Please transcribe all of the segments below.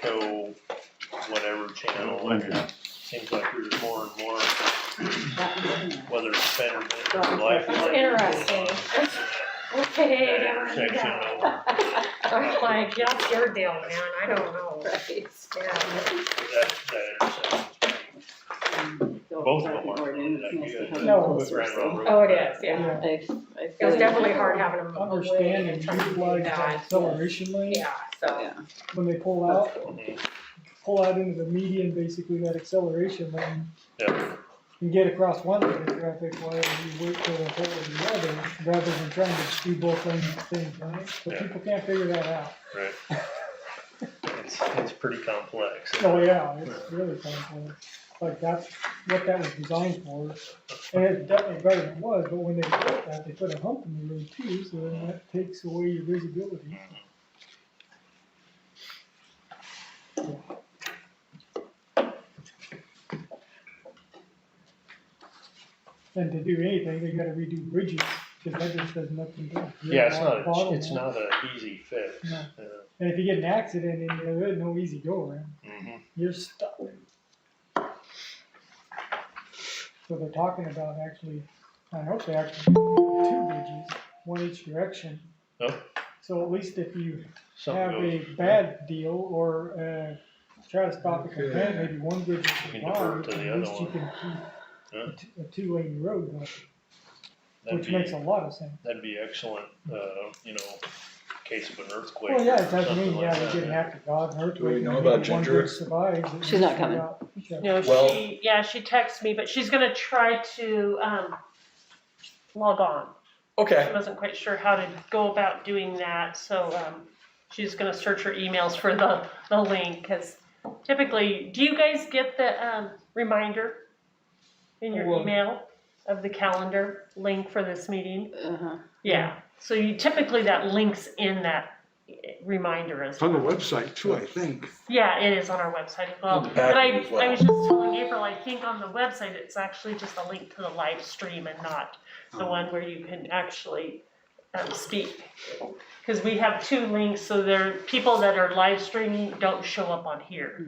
Echo, whatever channel. It seems like there's more and more, whether it's Spanish or life. Interesting. Okay, Intersection over. I'm like, that's your deal, man, I don't know. Right. Yeah. That intersection. Both of them are really that good. No. Grand Road. Oh, it is, yeah. Yeah. It was definitely hard having them away Understand and and trying to do utilize the that. acceleration lane Yeah, so, Yeah. when they pull out Mhm. into the median, basically that acceleration lane. Yeah. You get across one lane of traffic while you wait till they pull to the other, rather than trying to do both lanes at the same time. But Yeah. people can't figure that out. Right. It's pretty complex. Oh yeah, it's really complex. Like that's what that was designed for. And it's definitely better than it was, but when they put that, they put a hump in the road too, so then that takes away your visibility. And to do anything, they gotta redo bridges, cause that just does nothing to it. Yeah, it's Bottleneck. not an easy fix. No. And if you get an accident in there, there's no easy go around. Mhm. You're stuck. So they're talking about actually, I hope they actually do 2 bridges, one each direction. Oh. So at least if you Something have goes. a bad deal or a catastrophic event, maybe one bridge is You can divert wide, to the at other least you one. can Yeah. keep a 2-lane road, That'd which be- makes a lot of sense. That'd be excellent, in case of an earthquake. Well, yeah, or it doesn't something mean, like yeah, that. you get an act of God and Do we earthquake, know and about maybe one Ginger? bridge survives. at She's least not you coming. got- no, Well- she texted me, but she's gonna try to, log on. I Okay, wasn't quite sure how to go about doing that, so, she's gonna search her emails for the link, cause typically, do you guys get the, reminder in your Well- email of the calendar link for this meeting? Uh-huh. Yeah, so you typically that links in that reminder as It's on the well. website too, I think. Yeah, it is on our website as well. On the But packet as well. I was just telling April, I think on the website, it's actually just a link to the live stream and not the one where you can actually speak. Because we have 2 links, so there, people that are live streaming don't show up on here.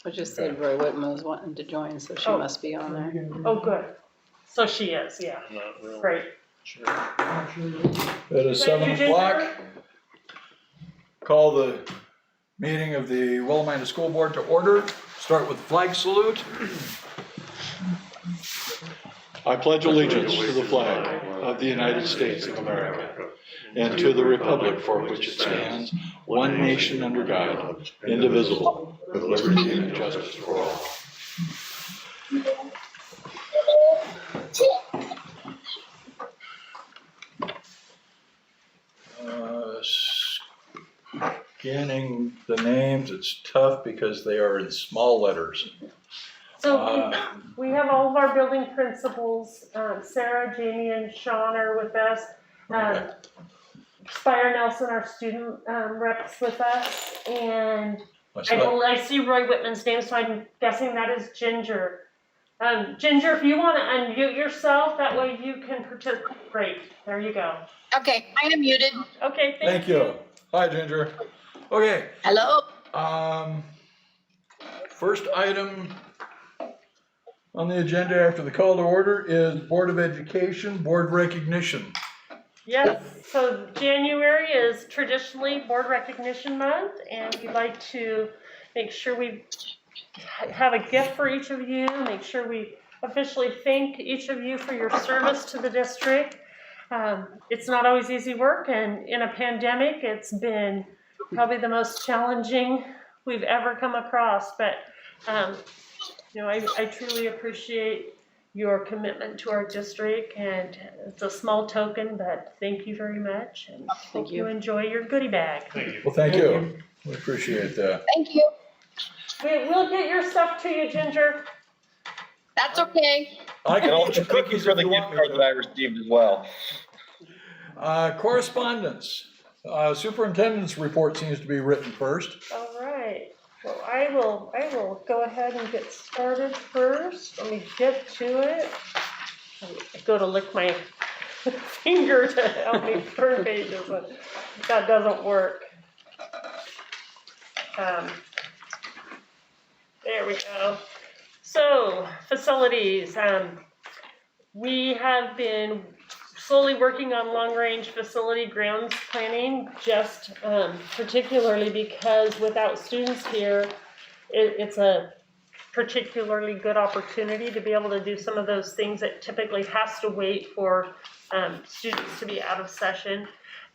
I just said Roy Whitman was wanting to join, so she Oh. must be on there. You're gonna do Oh, that. good. So she is, yeah, I'm not real great. sure. I'm sure you- it is Thank 7 you, o'clock. Ginger. Call the meeting of the Willamina School Board to order. Start with the flag salute. I pledge allegiance to the flag of the United States of America and to the republic for which it stands, one nation under God, indivisible, with liberty and justice for all. Scanning the names, it's tough because they are in small letters. So we have all of our building principals, Sarah, Jamie, and Sean are with us. Spire Nelson, our student reps with us, and I see Roy Whitman's name, so I'm guessing that is Ginger. Ginger, if you want to unmute yourself, that way you can participate. Great, there you go. Okay, I am muted. Okay, Thank you. Hi, Ginger. Okay, Hello. first item on the agenda after the call to order is Board of Education, board recognition. Yes, so January is traditionally Board Recognition Month, and we'd like to make sure we have a gift for each of you, make sure we officially thank each of you for your service to the district. It's not always easy work, and in a pandemic, it's been probably the most challenging we've ever come across, but I truly appreciate your commitment to our district, and it's a small token, but thank you very much, and hope you enjoy your goodie bag. Thank you. Well, thank you. We appreciate that. Thank you. We'll get your stuff to you, Ginger. That's okay. I And can also eat your thank you cookies for if the you gift want me card that I to. received as well. Correspondence. Superintendent's report seems to be written first. All right. Well, I will go ahead and get started first. Let me get to it. I go to lick my finger to help me turn pages, but that doesn't work. There we go. So, facilities, we have been slowly working on long-range facility grounds planning, just particularly because without students here, it's a particularly good opportunity to be able to do some of those things that typically has to wait for students to be out of session.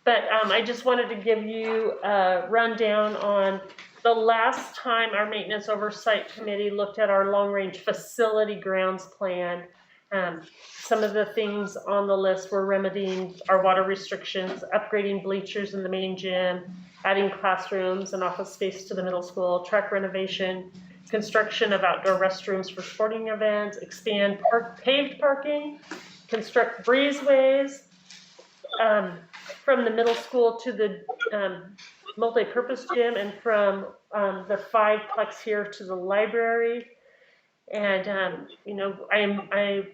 But I just wanted to give you a rundown on the last time our Maintenance Oversight Committee looked at our long-range facility grounds plan. Some of the things on the list were remedying our water restrictions, upgrading bleachers in the main gym, adding classrooms and office space to the middle school, track renovation, construction of outdoor restrooms for sporting events, expand paved parking, construct breezeways from the middle school to the multi-purpose gym, and from the 5-plex here to the library. And you know, I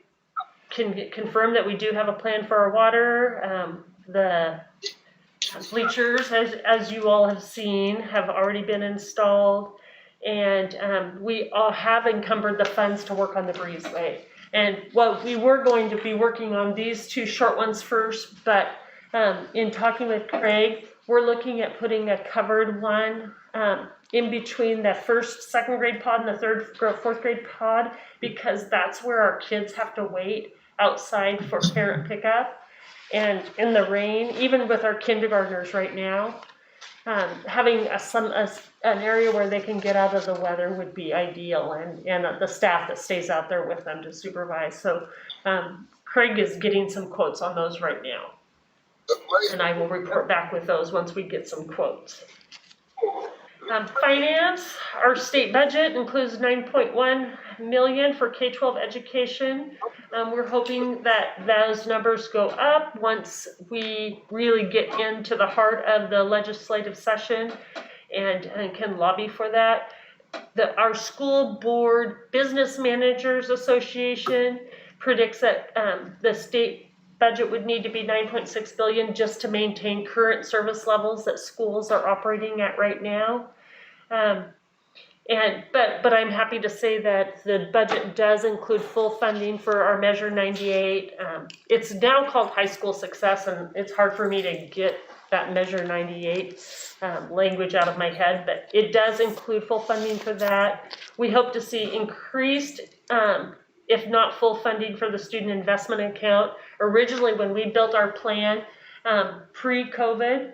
can confirm that we do have a plan for our water. The bleachers, as you all have seen, have already been installed, and we all have encumbered the funds to work on the breezeway. And well, we were going to be working on these 2 short ones first, but in talking with Craig, we're looking at putting a covered one in between the 1st, 2nd grade pod and the 3rd, 4th grade pod, because that's where our kids have to wait outside for parent pickup. And in the rain, even with our kindergartners right now, having an area where they can get out of the weather would be ideal, and the staff that stays out there with them to supervise. So Craig is getting some quotes on those right now, and I will report back with those once we get some quotes. Finance, our state budget includes $9.1 million for K-12 education. We're hoping that those numbers go up once we really get into the heart of the legislative session and can lobby for that. Our School Board Business Managers Association predicts that the state budget would need to be $9.6 billion just to maintain current service levels that schools are operating at right now. But I'm happy to say that the budget does include full funding for our Measure 98. It's now called High School Success, and it's hard for me to get that Measure 98 language out of my head, but it does include full funding for that. We hope to see increased, if not full funding, for the student investment account. Originally, when we built our plan pre-COVID,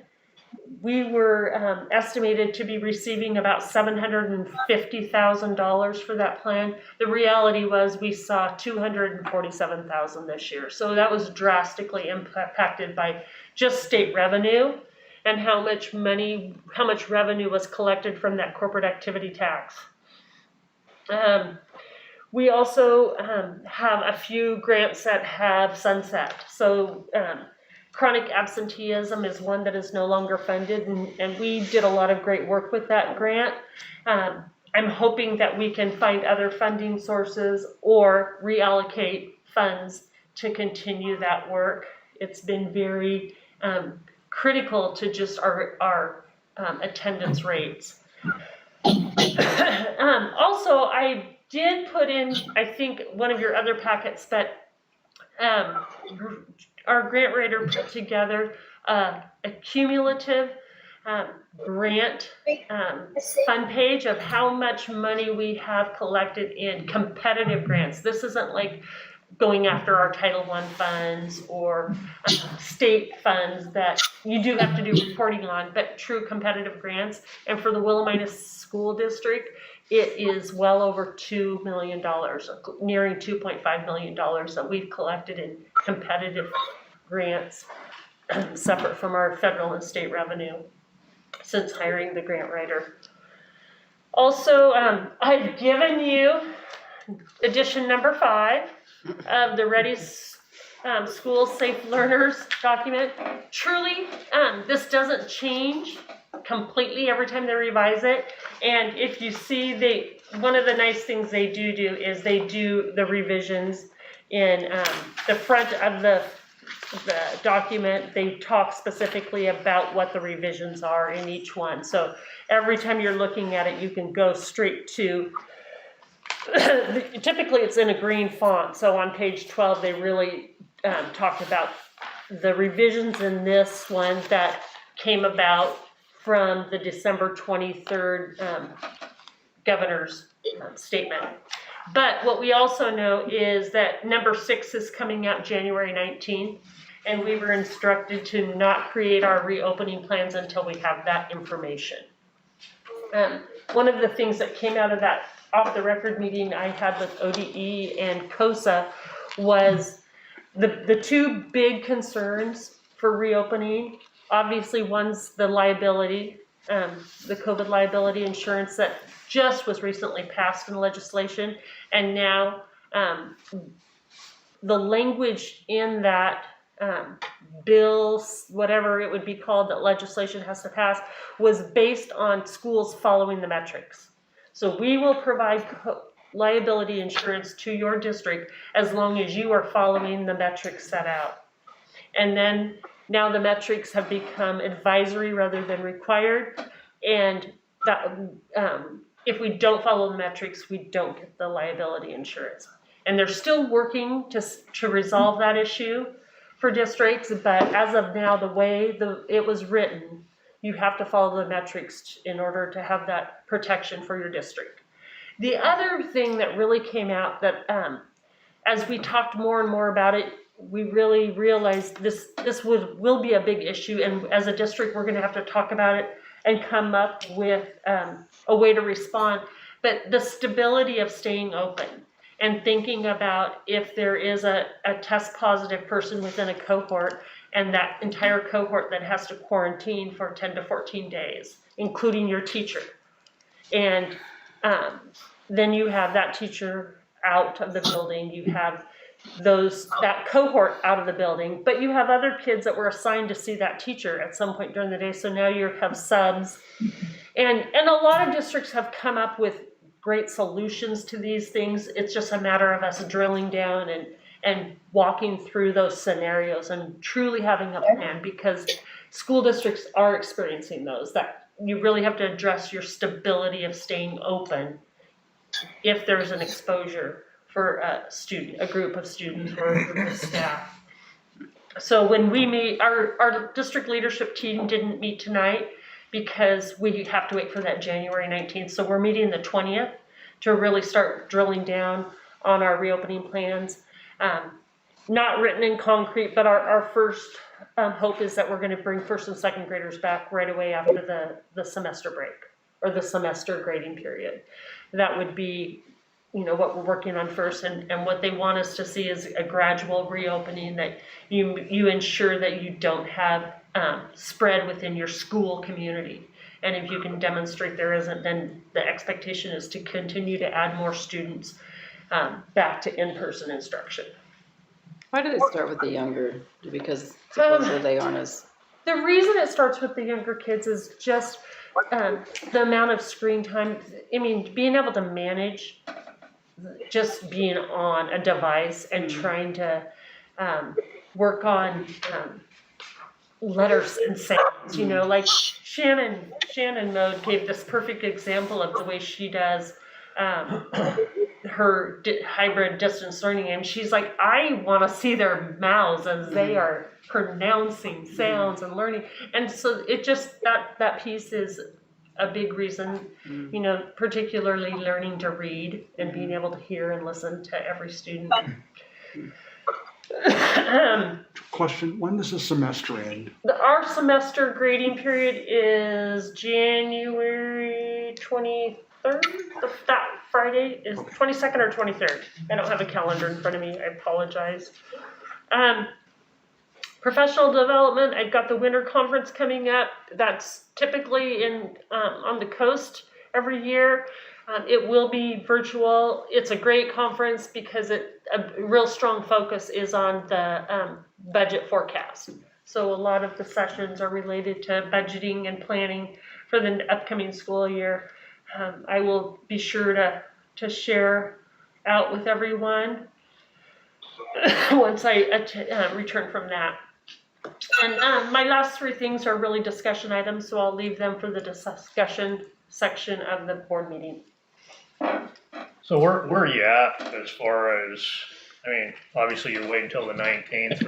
we were estimated to be receiving about $750,000 for that plan. The reality was we saw $247,000 this year. So that was drastically impacted by just state revenue and how much revenue was collected from that corporate activity tax. We also have a few grants that have sunset. So chronic absenteeism is one that is no longer funded, and we did a lot of great work with that grant. I'm hoping that we can find other funding sources or reallocate funds to continue that work. It's been very critical to just our attendance rates. Also, I did put in, I think, one of your other packets, but our grant writer put together a cumulative grant fund page of how much money we have collected in competitive grants. This isn't like going after our Title I funds or state funds that you do have to do reporting on, but true competitive grants. And for the Willamina School District, it is well over $2 million, nearing $2.5 million that we've collected in competitive grants, separate from our federal and state revenue, since hiring the grant writer. Also, I've given you edition number 5 of the Ready School Safe Learners document. Truly, this doesn't change completely every time they revise it. And if you see, one of the nice things they do is they do the revisions in the front of the the document, they talk specifically about what the revisions are in each one. So every time you're looking at it, you can go straight to, typically it's in a green font. So on page 12, they really talked about the revisions in this one that came about from the December 23rd governor's statement. But what we also know is that number 6 is coming out January 19th, and we were instructed to not create our reopening plans until we have that information. One of the things that came out of that off-the-record meeting I had with ODE and COSA was the two big concerns for reopening. Obviously, one's the liability, the COVID liability insurance that just was recently passed in legislation, and now the language in that bills, whatever it would be called, that legislation has to pass, was based on schools following the metrics. So we will provide liability insurance to your district as long as you are following the metrics set out. And then now the metrics have become advisory rather than required, and that if we don't follow the metrics, we don't get the liability insurance. And they're still working to resolve that issue for districts, but as of now, the way it was written, you have to follow the metrics in order to have that protection for your district. The other thing that really came out that as we talked more and more about it, we really realized this will be a big issue, and as a district, we're gonna have to talk about it and come up with a way to respond. But the stability of staying open and thinking about if there is a test positive person within a cohort, and that entire cohort then has to quarantine for 10 to 14 days, including your teacher. And then you have that teacher out of the building, you have that cohort out of the building, but you have other kids that were assigned to see that teacher at some point during the day, so now you have subs. And a lot of districts have come up with great solutions to these things. It's just a matter of us drilling down and walking through those scenarios and truly having a plan, because school districts are experiencing those, that you really have to address your stability of staying open if there's an exposure for a group of students or a group of staff. So when we meet, our district leadership team didn't meet tonight because we have to wait for that January 19th. So we're meeting the 20th to really start drilling down on our reopening plans. Not written in concrete, but our first hope is that we're going to bring first and second graders back right away after the semester break or the semester grading period. That would be, what we're working on first, and what they want us to see is a gradual reopening, that you ensure that you don't have spread within your school community. And if you can demonstrate there isn't, then the expectation is to continue to add more students back to in-person instruction. Why do they start with the younger? Because supposedly they aren't as... The reason it starts with the younger kids is just the amount of screen time. I mean, being able to manage just being on a device and trying to work on letters and sounds, like Shannon Mode gave this perfect example of the way she does her hybrid distance learning, and she's like, I want to see their mouths as they are pronouncing sounds and learning. And so it just, that piece is a big reason, particularly learning to read and being able to hear and listen to every student. Question, when does the semester end? Our semester grading period is January 23rd. That Friday is 22nd or 23rd. I don't have a calendar in front of me. I apologize. Professional development, I've got the winter conference coming up. That's typically on the coast every year. It will be virtual. It's a great conference because a real strong focus is on the budget forecast. So a lot of the sessions are related to budgeting and planning for the upcoming school year. I will be sure to share out with everyone. once I return from that. And my last three things are really discussion items, so I'll leave them for the discussion section of the board meeting. So where are you at as far as, I mean, obviously you're waiting until the 19th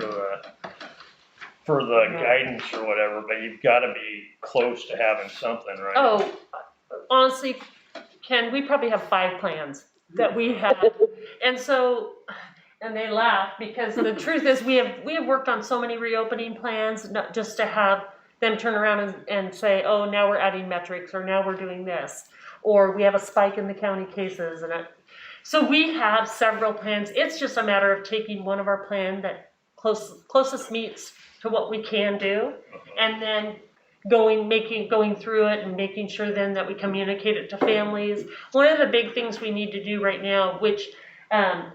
for the guidance or whatever, but you've gotta be close to having something, right? Oh, honestly, Ken, we probably have 5 plans that we have. And so, and they laugh because the truth is we have worked on so many reopening plans, not just to have them turn around and say, oh, now we're adding metrics, or now we're doing this, or we have a spike in the county cases. So we have several plans. It's just a matter of taking one of our plan that closest meets to what we can do, and then going through it and making sure then that we communicate it to families. One of the big things we need to do right now, which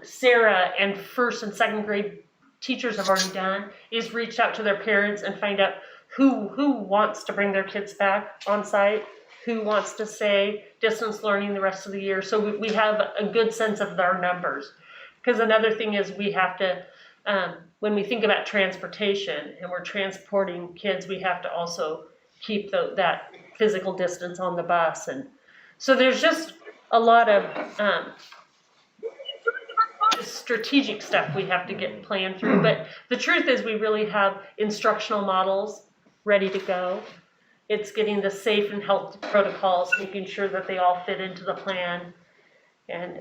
Sarah and first and second grade teachers have already done, is reach out to their parents and find out who wants to bring their kids back on site, who wants to stay distance learning the rest of the year. So we have a good sense of our numbers. Because another thing is we have to, when we think about transportation and we're transporting kids, we have to also keep that physical distance on the bus. And so there's just a lot of strategic stuff we have to get planned through. But the truth is we really have instructional models ready to go. It's getting the safe and health protocols, making sure that they all fit into the plan, and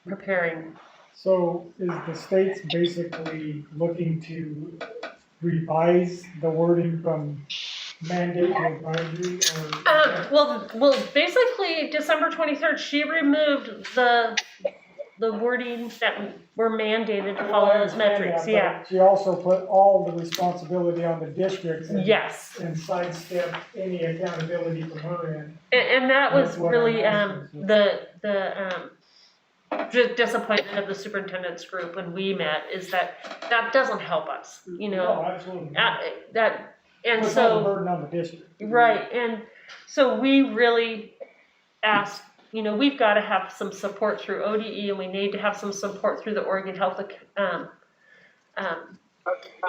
preparing. So is the state's basically looking to revise the wording from mandate to advisory, or? Well, basically December 23rd, she removed the wording that were mandated to follow those metrics, yeah. She also put all the responsibility on the districts and, Yes. and sidestep any accountability from her end. And that was That's what really I'm asking. the disappointment of the superintendent's group when we met, is that doesn't help us, you No, know. absolutely. And Puts all the so, burden on the district. right, and so we really asked, you know, we've got to have some support through ODE, and we need to have some support through the Oregon Health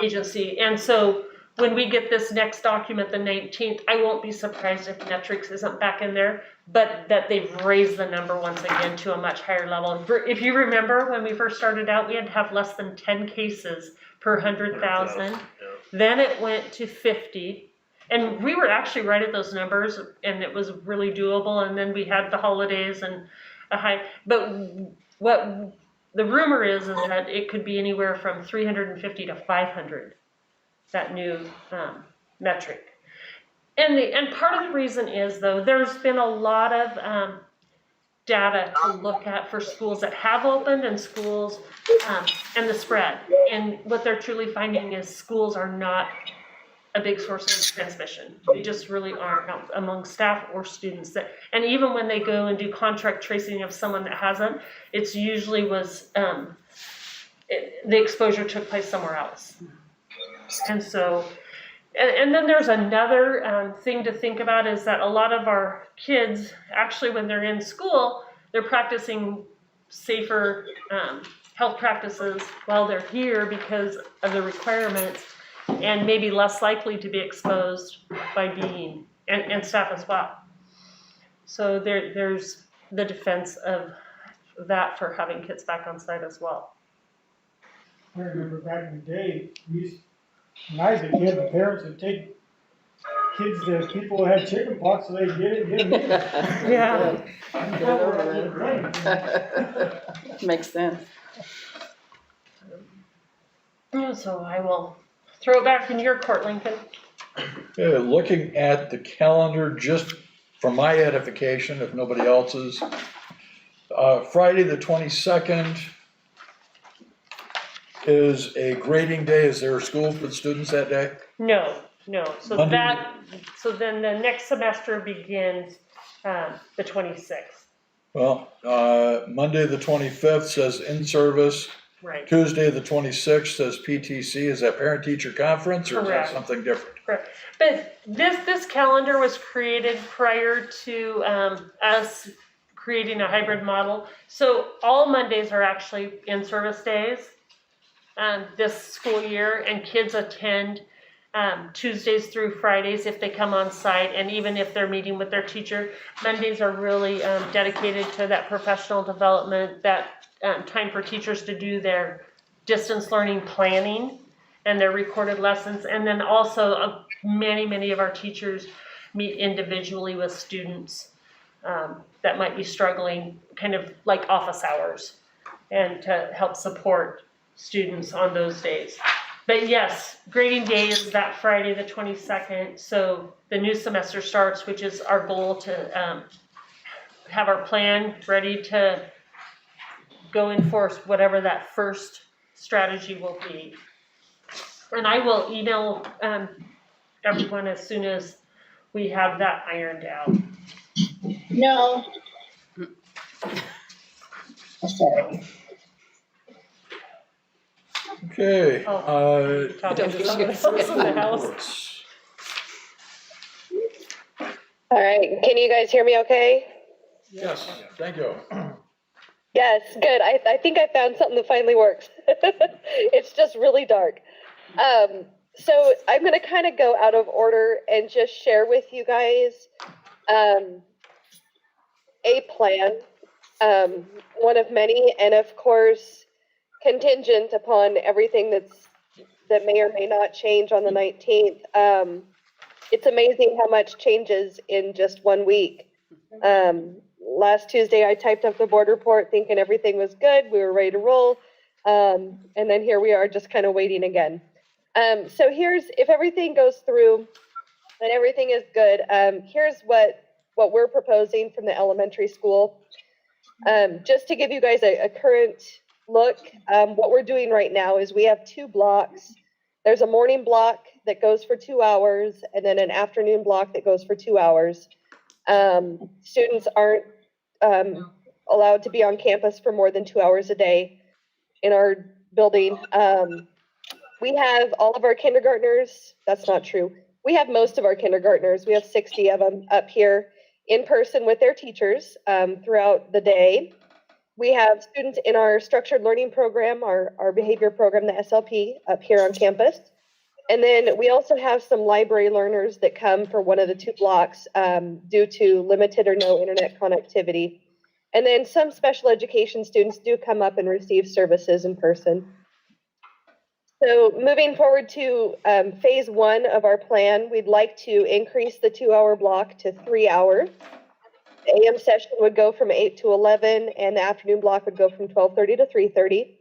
Agency. And so when we get this next document, the 19th, I won't be surprised if metrics isn't back in there, but that they've raised the number once again to a much higher level. If you remember, when we first started out, we had to have less than 10 cases per 100,000. Yeah. Then it went to 50. And we were actually right at those numbers, and it was really doable. And then we had the holidays and a high. But what the rumor is that it could be anywhere from 350 to 500. That new metric. And part of the reason is, though, there's been a lot of data to look at for schools that have opened and schools and the spread. And what they're truly finding is schools are not a big source of transmission. They just really aren't, not among staff or students. And even when they go and do contract tracing of someone that hasn't, it's usually was the exposure took place somewhere else. And so, and then there's another thing to think about, is that a lot of our kids, actually when they're in school, they're practicing safer health practices while they're here because of the requirements, and maybe less likely to be exposed by being, and staff as well. So there's the defense of that for having kids back on site as well. I remember back in the day, when I was a kid, the parents would take kids to people who had chicken pox so they'd get it and get it. Yeah. Get it over with. Makes sense. So I will throw it back in your court, Lincoln. Looking at the calendar, just for my edification, if nobody else's, Friday the 22nd is a grading day. Is there a school for the students that day? No. So Monday. so then the next semester begins the 26th. Well, Monday the 25th says in-service. Right. Tuesday the 26th says PTC. Is that parent-teacher conference, or is that Correct. something different? Correct. But this calendar was created prior to us creating a hybrid model. So all Mondays are actually in-service days. this school year, and kids attend Tuesdays through Fridays if they come on site, and even if they're meeting with their teacher. Mondays are really dedicated to that professional development, that time for teachers to do their distance learning planning and their recorded lessons. And then also many of our teachers meet individually with students that might be struggling, kind of like office hours, and to help support students on those days. But yes, grading day is that Friday, the 22nd. So the new semester starts, which is our goal to have our plan ready to go enforce whatever that first strategy will be. And I will email everyone as soon as we have that ironed out. No. Sorry. Okay, Talking to someone else in the house. All right, can you guys hear me okay? yes, thank you. Yes, good. I think I found something that finally works. It's just really dark. So I'm gonna kind of go out of order and just share with you guys a plan, one of many, and of course, contingent upon everything that may or may not change on the 19th. It's amazing how much changes in just 1 week. Last Tuesday, I typed up the board report thinking everything was good. We were ready to roll. And then here we are just kind of waiting again. So if everything goes through and everything is good, here's what we're proposing from the elementary school. Just to give you guys a current look, what we're doing right now is we have 2 blocks. There's a morning block that goes for 2 hours, and then an afternoon block that goes for 2 hours. Students aren't allowed to be on campus for more than 2 hours a day in our building. We have all of our kindergartners. That's not true. We have most of our kindergartners. We have 60 of them up here in person with their teachers throughout the day. We have students in our structured learning program, our behavior program, the SLP, up here on campus. And then we also have some library learners that come for one of the 2 blocks due to limited or no internet connectivity. And then some special education students do come up and receive services in person. So moving forward to phase 1 of our plan, we'd like to increase the 2-hour block to 3 hours. The AM session would go from 8 to 11, and the afternoon block would go from 12:30 to 3:30.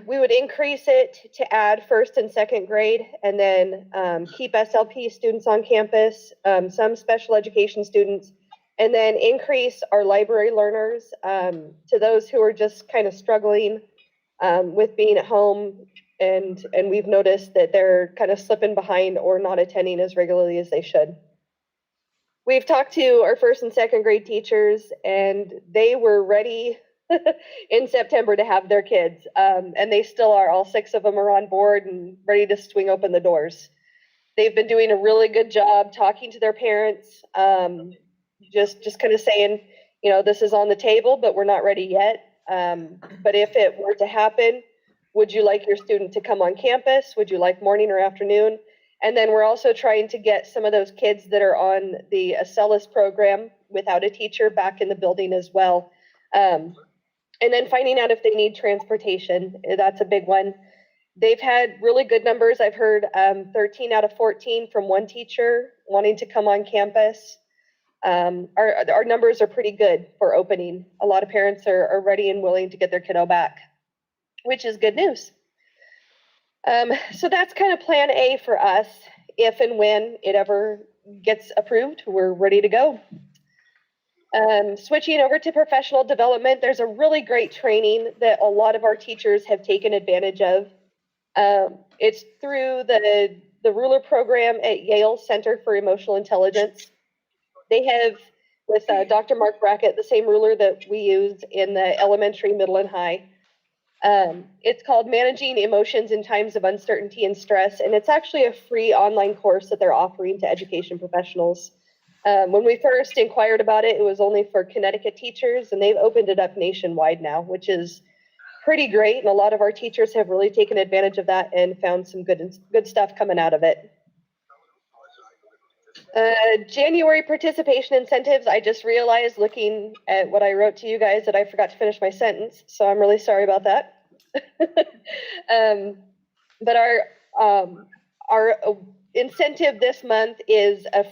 We would increase it to add 1st and 2nd grade, and then keep SLP students on campus, some special education students, and then increase our library learners to those who are just kind of struggling with being at home, and we've noticed that they're kind of slipping behind or not attending as regularly as they should. We've talked to our 1st and 2nd grade teachers, and they were ready in September to have their kids, and they still are. All 6 of them are on board and ready to swing open the doors. They've been doing a really good job talking to their parents, just kind of saying, this is on the table, but we're not ready yet. But if it were to happen, would you like your student to come on campus? Would you like morning or afternoon? And then we're also trying to get some of those kids that are on the Acellus program without a teacher back in the building as well. And then finding out if they need transportation. That's a big one. They've had really good numbers. I've heard 13 out of 14 from one teacher wanting to come on campus. Our numbers are pretty good for opening. A lot of parents are ready and willing to get their kiddo back, which is good news. So that's kind of plan A for us. If and when it ever gets approved, we're ready to go. Switching over to professional development, there's a really great training that a lot of our teachers have taken advantage of. It's through the ruler program at Yale Center for Emotional Intelligence. They have, with Dr. Mark Brackett, the same ruler that we use in the elementary, middle, and high. It's called Managing Emotions in Times of Uncertainty and Stress, and it's actually a free online course that they're offering to education professionals. When we first inquired about it, it was only for Connecticut teachers, and they've opened it up nationwide now, which is pretty great, and a lot of our teachers have really taken advantage of that and found some good stuff coming out of it. January participation incentives, I just realized looking at what I wrote to you guys that I forgot to finish my sentence, so I'm really sorry about that. But our incentive this month is a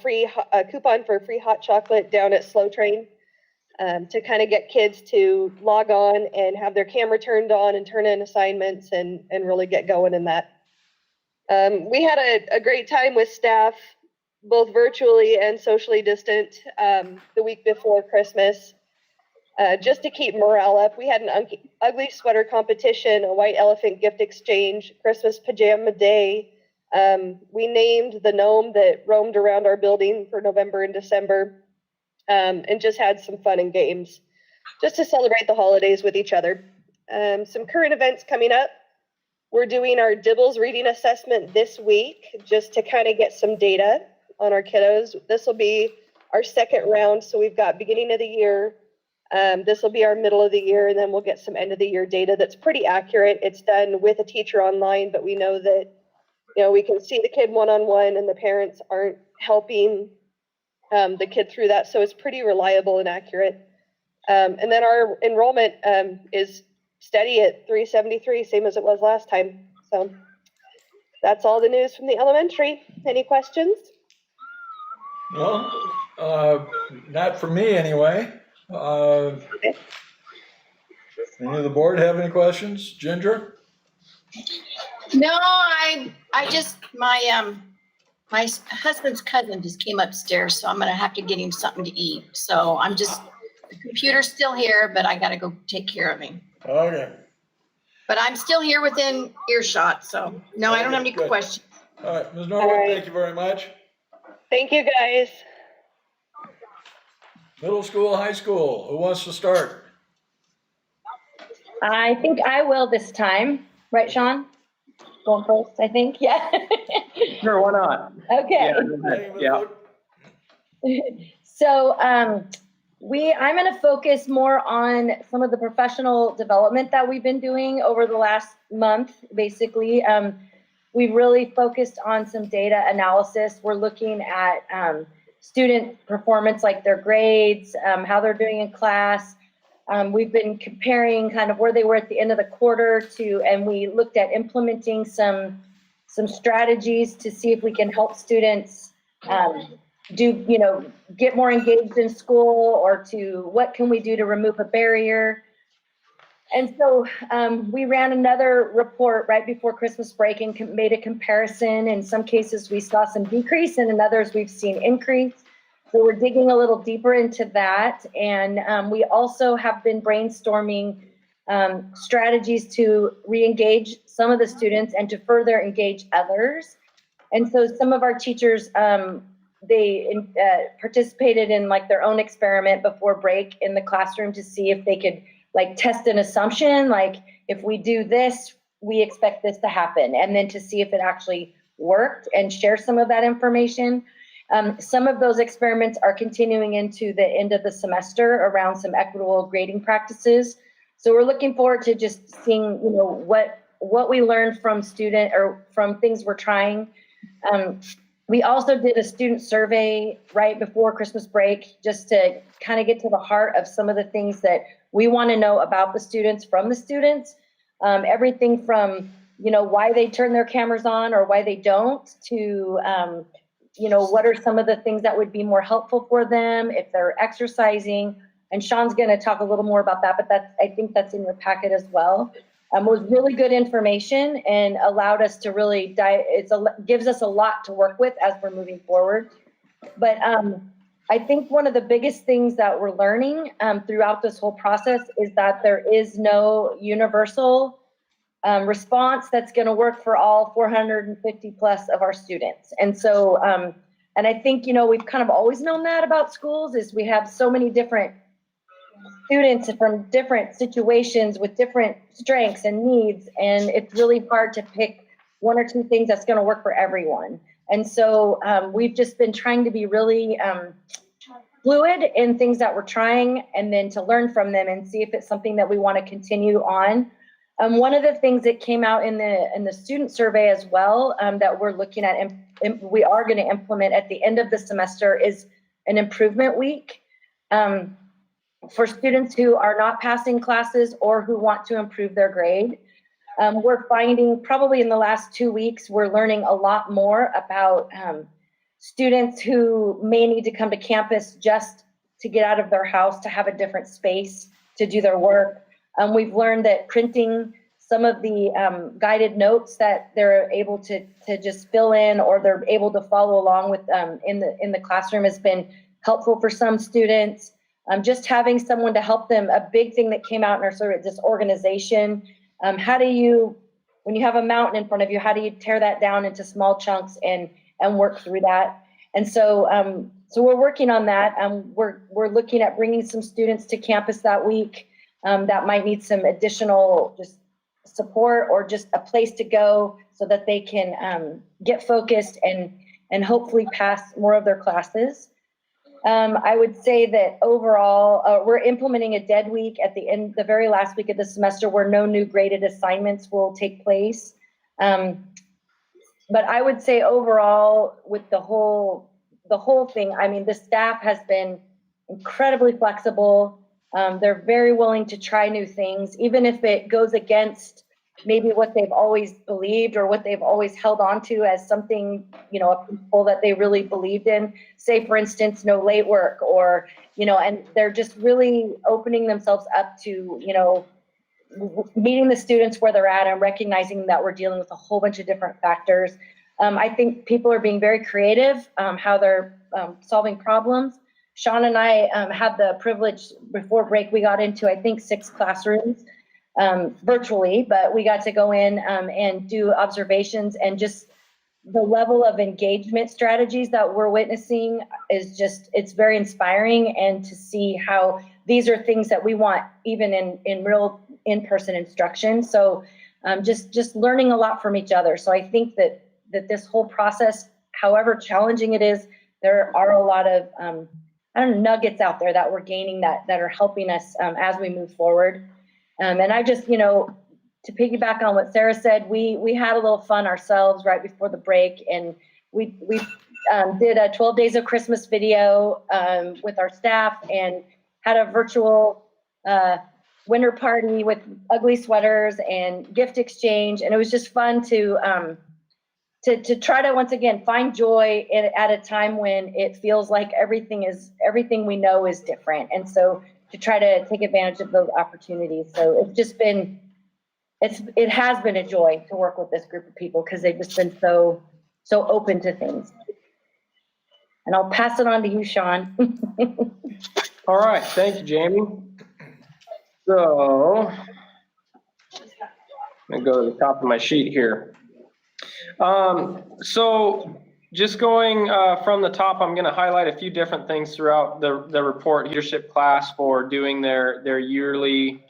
coupon for free hot chocolate down at Slow Train, to kind of get kids to log on and have their camera turned on and turn in assignments and really get going in that. We had a great time with staff, both virtually and socially distant, the week before Christmas, just to keep morale up. We had an ugly sweater competition, a white elephant gift exchange, Christmas pajama day. We named the gnome that roamed around our building for November and December, and just had some fun and games just to celebrate the holidays with each other. Some current events coming up. We're doing our Dibbles reading assessment this week just to kind of get some data on our kiddos. This will be our second round, so we've got beginning of the year. This will be our middle of the year, and then we'll get some end of the year data that's pretty accurate. It's done with a teacher online, but we know that, we can see the kid one-on-one and the parents aren't helping the kid through that, so it's pretty reliable and accurate. And then our enrollment is steady at 373, same as it was last time. So that's all the news from the elementary. Any questions? Well, not for me anyway. Okay. Any of the board have any questions? Ginger? No, I just, my husband's cousin just came upstairs, so I'm gonna have to get him something to eat. So the computer's still here, but I gotta go take care of him. Okay. But I'm still here within earshot, so no, I don't have any Good. questions. All right, Ms. Norwood, All right. thank you very much. Thank you, guys. Middle school, high school, who wants to start? I think I will this time. Right, Sean? Going first, I think. Yeah. Sure, why not? Okay. Yeah. So I'm going to focus more on some of the professional development that we've been doing over the last month, basically. We've really focused on some data analysis. We're looking at student performance, like their grades, how they're doing in class. We've been comparing kind of where they were at the end of the quarter and we looked at implementing some strategies to see if we can help students get more engaged in school, or what can we do to remove a barrier. And so we ran another report right before Christmas break and made a comparison. In some cases, we saw some decrease, and in others, we've seen increase. So we're digging a little deeper into that. And we also have been brainstorming strategies to re-engage some of the students and to further engage others. And so some of our teachers, they participated in like their own experiment before break in the classroom to see if they could like test an assumption, like if we do this, we expect this to happen, and then to see if it actually worked and share some of that information. Some of those experiments are continuing into the end of the semester around some equitable grading practices. So we're looking forward to just seeing, what we learned from from things we're trying. We also did a student survey right before Christmas break, just to kind of get to the heart of some of the things that we want to know about the students from the students. Everything from, why they turn their cameras on or why they don't, to, what are some of the things that would be more helpful for them if they're exercising. And Sean's going to talk a little more about that, but I think that's in your packet as well. Was really good information and allowed us to really gives us a lot to work with as we're moving forward. But I think one of the biggest things that we're learning throughout this whole process is that there is no universal response that's going to work for all 450 plus of our students. And so, and I think, we've kind of always known that about schools, is we have so many different students from different situations with different strengths and needs, and it's really hard to pick one or two things that's going to work for everyone. And so we've just been trying to be really fluid in things that we're trying, and then to learn from them and see if it's something that we want to continue on. One of the things that came out in the student survey as well, that we're looking at and we are going to implement at the end of the semester is an improvement week for students who are not passing classes or who want to improve their grade. We're finding probably in the last 2 weeks, we're learning a lot more about students who may need to come to campus just to get out of their house, to have a different space to do their work. We've learned that printing some of the guided notes that they're able to just fill in or they're able to follow along with in the classroom has been helpful for some students. Just having someone to help them, a big thing that came out in our sort of this organization, how do you, when you have a mountain in front of you, how do you tear that down into small chunks and work through that? And so so we're working on that. We're looking at bringing some students to campus that week that might need some additional just support or just a place to go so that they can get focused and hopefully pass more of their classes. I would say that overall, we're implementing a dead week at the very last week of the semester where no new graded assignments will take place. But I would say overall with the whole thing, I mean, the staff has been incredibly flexible. They're very willing to try new things, even if it goes against maybe what they've always believed or what they've always held on to as something, you know, a principle that they really believed in. Say, for instance, no late work or, you know, and they're just really opening themselves up to, you know, meeting the students where they're at and recognizing that we're dealing with a whole bunch of different factors. I think people are being very creative, how they're solving problems. Sean and I had the privilege before break, we got into, I think, 6 classrooms virtually, but we got to go in and do observations, and just the level of engagement strategies that we're witnessing is just, it's very inspiring, and to see how these are things that we want even in real in-person instruction. So just learning a lot from each other. So I think that this whole process, however challenging it is, there are a lot of I don't know, nuggets out there that we're gaining that are helping us as we move forward. And I just, you know, to piggyback on what Sarah said, we had a little fun ourselves right before the break, and we did a 12 Days of Christmas video with our staff and had a virtual winter party with ugly sweaters and gift exchange, and it was just fun to try to once again find joy at a time when it feels like everything we know is different, and so to try to take advantage of those opportunities. So it's just been it has been a joy to work with this group of people because they've just been so open to things. And I'll pass it on to you, Sean. All right, thank you, Jamie. So, let me go to the top of my sheet here. So just going from the top, I'm going to highlight a few different things throughout the report. Leadership class for doing their yearly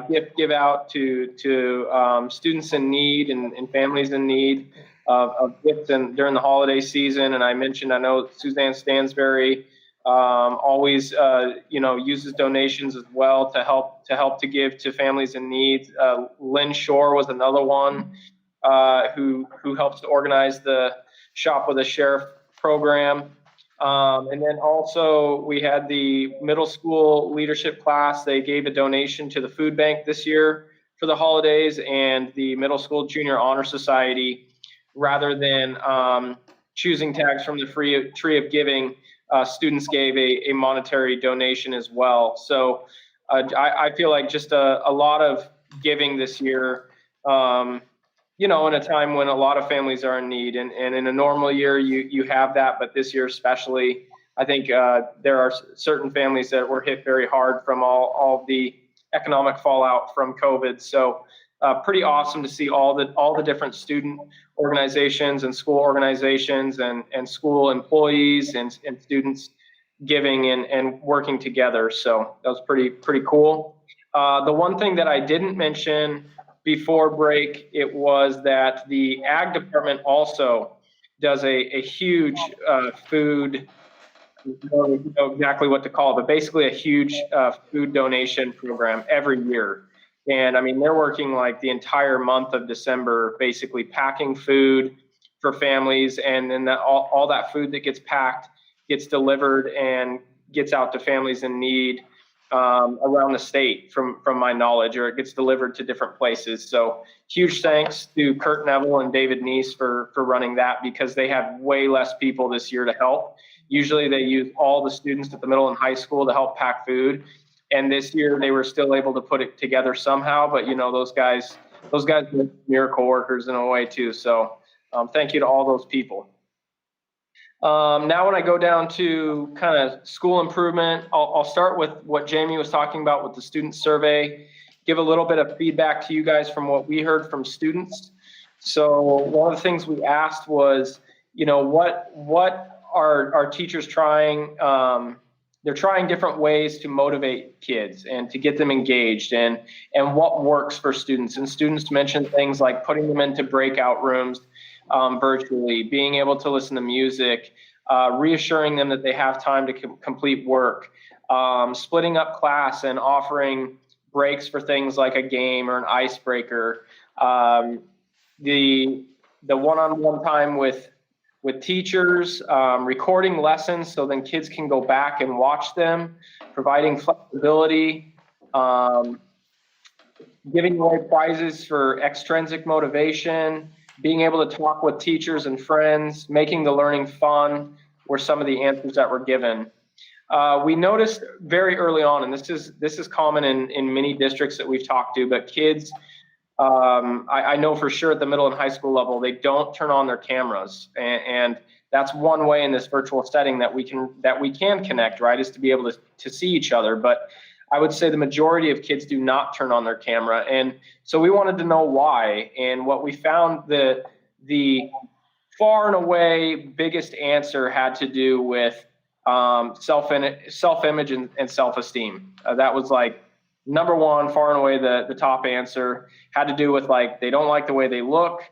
gift give out to students in need and families in need of gifts during the holiday season. And I mentioned, I know Suzanne Stansberry always uses donations as well to help to give to families in need. Lynn Shore was another one who helps to organize the Shop with a Sheriff program. And then also we had the middle school leadership class. They gave a donation to the food bank this year for the holidays, and the middle school junior honor society, rather than choosing tags from the free tree of giving, students gave a monetary donation as well. So I feel like just a lot of giving this year, in a time when a lot of families are in need, and in a normal year you have that, but this year especially, I think there are certain families that were hit very hard from all the economic fallout from COVID. So pretty awesome to see all the different student organizations and school organizations and school employees and students giving and working together. So that was pretty cool. The one thing that I didn't mention before break, it was that the ag department also does a huge food, I don't know exactly what to call it, but basically a huge food donation program every year. And I mean, they're working like the entire month of December, basically packing food for families. And then all that food that gets packed gets delivered and gets out to families in need around the state, from my knowledge, or it gets delivered to different places. So huge thanks to Kurt Neville and David Neese for running that, because they had way less people this year to help. Usually they use all the students at the middle and high school to help pack food. And this year they were still able to put it together somehow. But you know, those guys are miracle workers in a way too. So thank you to all those people. Now when I go down to kind of school improvement, I'll start with what Jamie was talking about with the student survey, give a little bit of feedback to you guys from what we heard from students. So one of the things we asked was, you know, what are our teachers trying? They're trying different ways to motivate kids and to get them engaged, and what works for students. And students mentioned things like putting them into breakout rooms virtually, being able to listen to music, reassuring them that they have time to complete work, splitting up class and offering breaks for things like a game or an icebreaker, the one-on-one time with teachers, recording lessons so then kids can go back and watch them, providing flexibility, giving away prizes for extrinsic motivation, being able to talk with teachers and friends, making the learning fun were some of the answers that were given. We noticed very early on, and this is common in many districts that we've talked to, but kids, I know for sure at the middle and high school level, they don't turn on their cameras. And that's one way in this virtual setting that we can connect, right, is to be able to see each other. But I would say the majority of kids do not turn on their camera. And so we wanted to know why. And what we found, the far and away biggest answer had to do with self-image and self-esteem. That was like number one, far and away the top answer. Had to do with like, they don't like the way they look.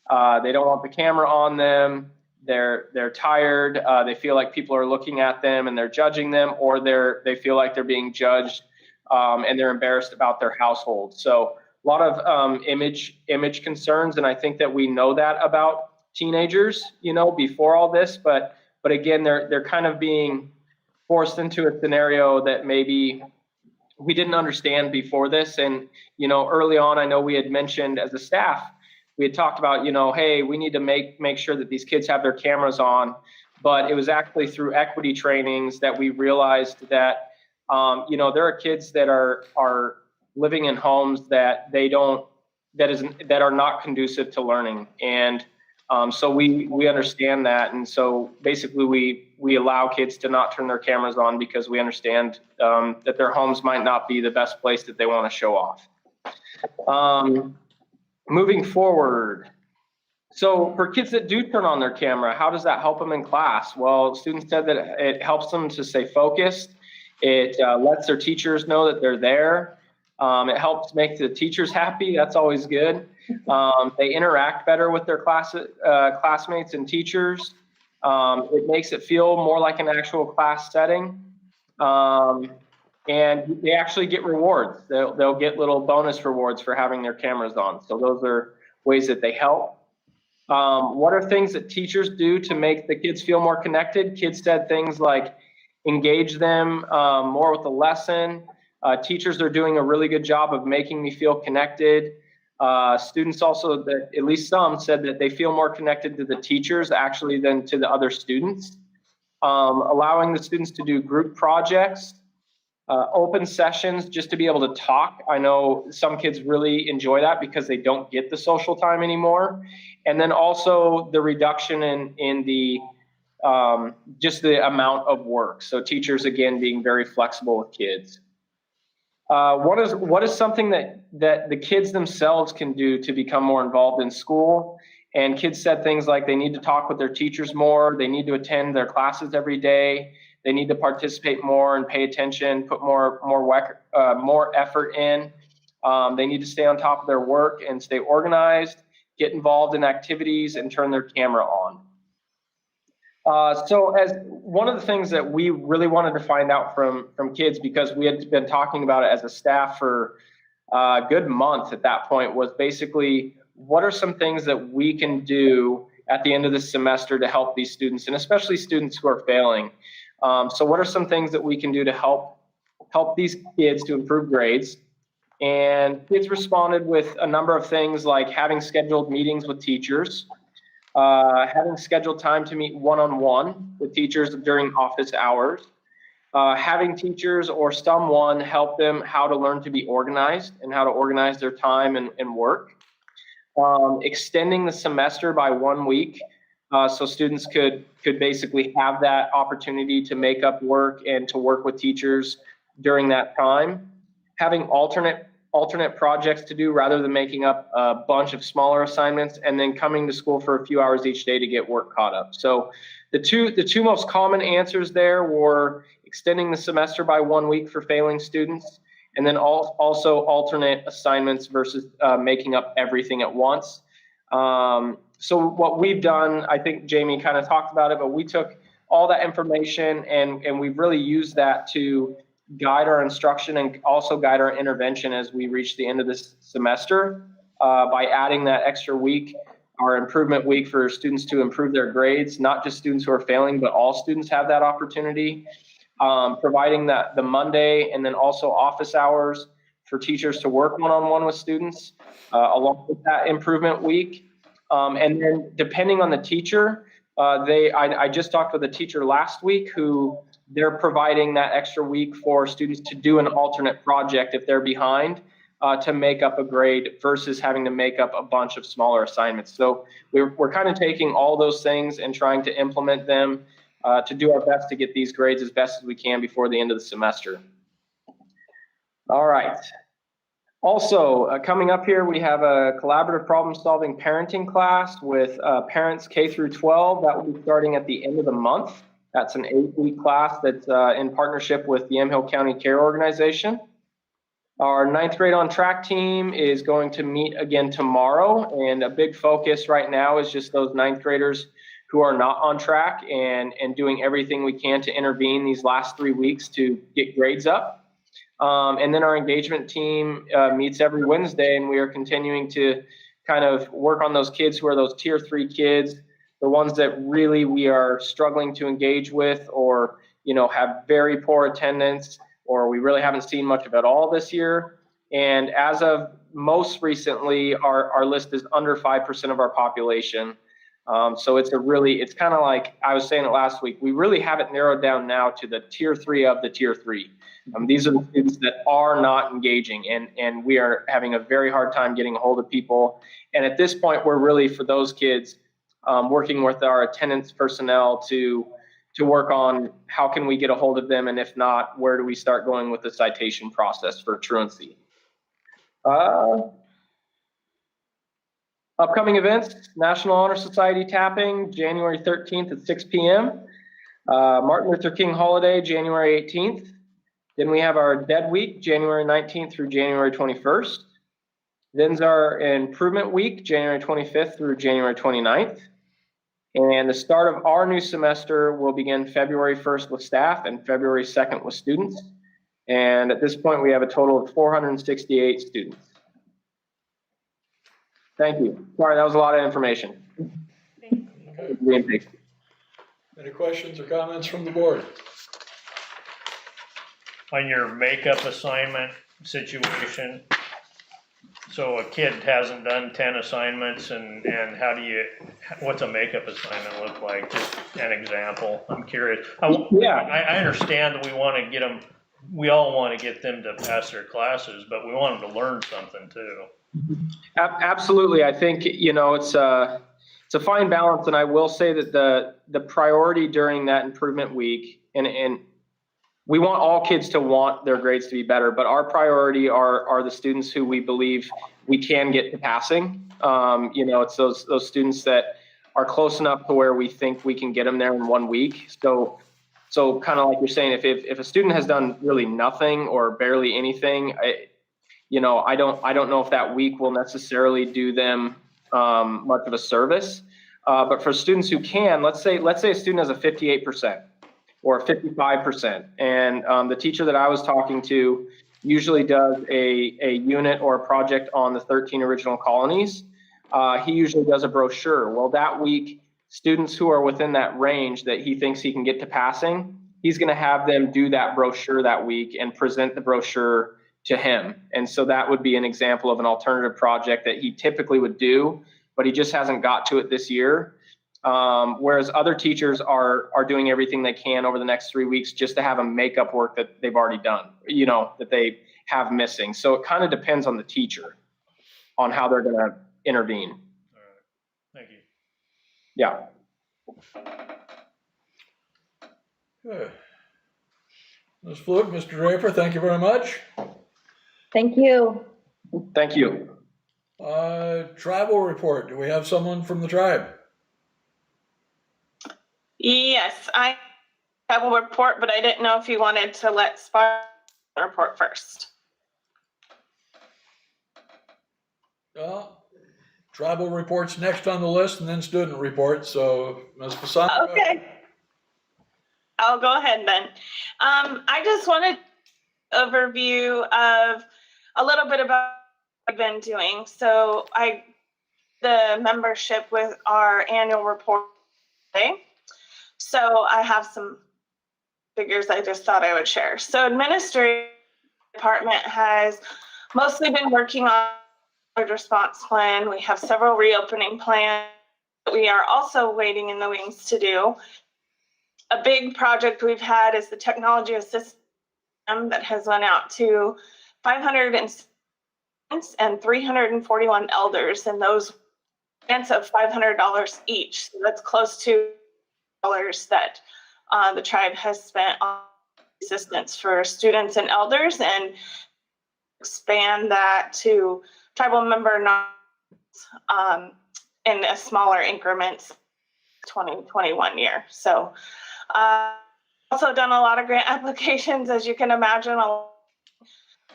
They don't want the camera on them. They're tired. They feel like people are looking at them and they're judging them, or they feel like they're being judged and they're embarrassed about their household. So a lot of image concerns. And I think that we know that about teenagers, you know, before all this, but again, they're kind of being forced into a scenario that maybe we didn't understand before this. And, you know, early on, I know we had mentioned as a staff, we had talked about, you know, hey, we need to make sure that these kids have their cameras on. But it was actually through equity trainings that we realized that, you know, there are kids that are living in homes that are not conducive to learning. And so we understand that. And so basically we allow kids to not turn their cameras on because we understand that their homes might not be the best place that they want to show off. Moving forward. So for kids that do turn on their camera, how does that help them in class? Well, students said that it helps them to stay focused. It lets their teachers know that they're there. It helps make the teachers happy. That's always good. They interact better with their classmates and teachers. It makes it feel more like an actual class setting. And they actually get rewards. They'll get little bonus rewards for having their cameras on. So those are ways that they help. What are things that teachers do to make the kids feel more connected? Kids said things like engage them more with the lesson. Teachers are doing a really good job of making me feel connected. Students also, at least some, said that they feel more connected to the teachers actually than to the other students. Allowing the students to do group projects, open sessions just to be able to talk. I know some kids really enjoy that because they don't get the social time anymore. And then also the reduction in the just the amount of work. So teachers, again, being very flexible with kids. What is something that the kids themselves can do to become more involved in school? And kids said things like they need to talk with their teachers more, they need to attend their classes every day, they need to participate more and pay attention, put more effort in. They need to stay on top of their work and stay organized, get involved in activities, and turn their camera on. So as one of the things that we really wanted to find out from kids, because we had been talking about it as a staff for good month at that point, was basically what are some things that we can do at the end of the semester to help these students, and especially students who are failing. So what are some things that we can do to help these kids to improve grades? And kids responded with a number of things like having scheduled meetings with teachers, having scheduled time to meet one-on-one with teachers during office hours, having teachers or someone help them how to learn to be organized and how to organize their time and work, extending the semester by 1 week so students could basically have that opportunity to make up work and to work with teachers during that time, having alternate projects to do rather than making up a bunch of smaller assignments, and then coming to school for a few hours each day to get work caught up. So the two most common answers there were extending the semester by 1 week for failing students, and then also alternate assignments versus making up everything at once. So what we've done, I think Jamie kind of talked about it, but we took all that information and we've really used that to guide our instruction and also guide our intervention as we reach the end of this semester by adding that extra week, our improvement week for students to improve their grades, not just students who are failing, but all students have that opportunity. Providing that the Monday and then also office hours for teachers to work one-on-one with students along with that improvement week. And then depending on the teacher, I just talked with a teacher last week who they're providing that extra week for students to do an alternate project if they're behind to make up a grade versus having to make up a bunch of smaller assignments. So we're kind of taking all those things and trying to implement them to do our best to get these grades as best as we can before the end of the semester. All right. Also, coming up here, we have a collaborative problem-solving parenting class with parents K through 12. That will be starting at the end of the month. That's an 8-week class that's in partnership with the Yamhill County Care Organization. Our 9th grade on track team is going to meet again tomorrow, and a big focus right now is just those 9th graders who are not on track and doing everything we can to intervene these last 3 weeks to get grades up. And then our engagement team meets every Wednesday, and we are continuing to kind of work on those kids who are those tier 3 kids, the ones that really we are struggling to engage with, or have very poor attendance, or we really haven't seen much of at all this year. And as of most recently, our list is under 5% of our population. So it's kind of like I was saying it last week, we really have it narrowed down now to the tier 3 of the tier 3. These are the students that are not engaging, and we are having a very hard time getting a hold of people. And at this point, we're really, for those kids, working with our attendance personnel to work on how can we get a hold of them, and if not, where do we start going with the citation process for truancy. Upcoming events: National Honor Society tapping, January 13th at 6 p.m. Martin Luther King holiday, January 18th. Then we have our Dead Week, January 19th through January 21st. Then's our Improvement Week, January 25th through January 29th. And the start of our new semester will begin February 1st with staff and February 2nd with students. And at this point, we have a total of 468 students. Thank you. Sorry, that was a lot of information. Any questions or comments from the board? On your makeup assignment situation, so a kid hasn't done 10 assignments, and what's a makeup assignment look like? Just an example. I'm curious. I understand that we all want to get them to pass their classes, but we want them to learn something too. Absolutely. I think, it's a fine balance, and I will say that the priority during that improvement week, and we want all kids to want their grades to be better, but our priority are the students who we believe we can get to passing. It's those students that are close enough to where we think we can get them there in 1 week. So kind of like you're saying, if a student has done really nothing or barely anything, I don't know if that week will necessarily do them much of a service. But for students who can, let's say a student has a 58%. Or 55%. And the teacher that I was talking to usually does a unit or a project on the 13 original colonies. He usually does a brochure. Well, that week, students who are within that range that he thinks he can get to passing, he's going to have them do that brochure that week and present the brochure to him. And so that would be an example of an alternative project that he typically would do, but he just hasn't got to it this year. Whereas other teachers are doing everything they can over the next 3 weeks just to have them make up work that they've already done, that they have missing. So it kind of depends on the teacher on how they're going to intervene. All right, thank you. Yeah. Good. Ms. Fluke, Mr. Draper, thank you very much. Thank you. Thank you. Tribal report. Do we have someone from the tribe? Yes, I have a report, but I didn't know if you wanted to let Spot report first. Well, tribal reports next on the list, and then student reports. So, Ms. Fasano. Okay. I'll go ahead then. I just wanted an overview of a little bit about what I've been doing. So the membership with our annual report today. So I have some figures I just thought I would share. So administrative department has mostly been working on a response plan. We have several reopening plans that we are also waiting in the wings to do. A big project we've had is the technology assistance that has went out to 500 students and 341 elders, and those grants of $500 each. So that's close to dollars that the tribe has spent on assistance for students and elders, and expand that to tribal member in a smaller increments 2021 year. So also done a lot of grant applications, as you can imagine,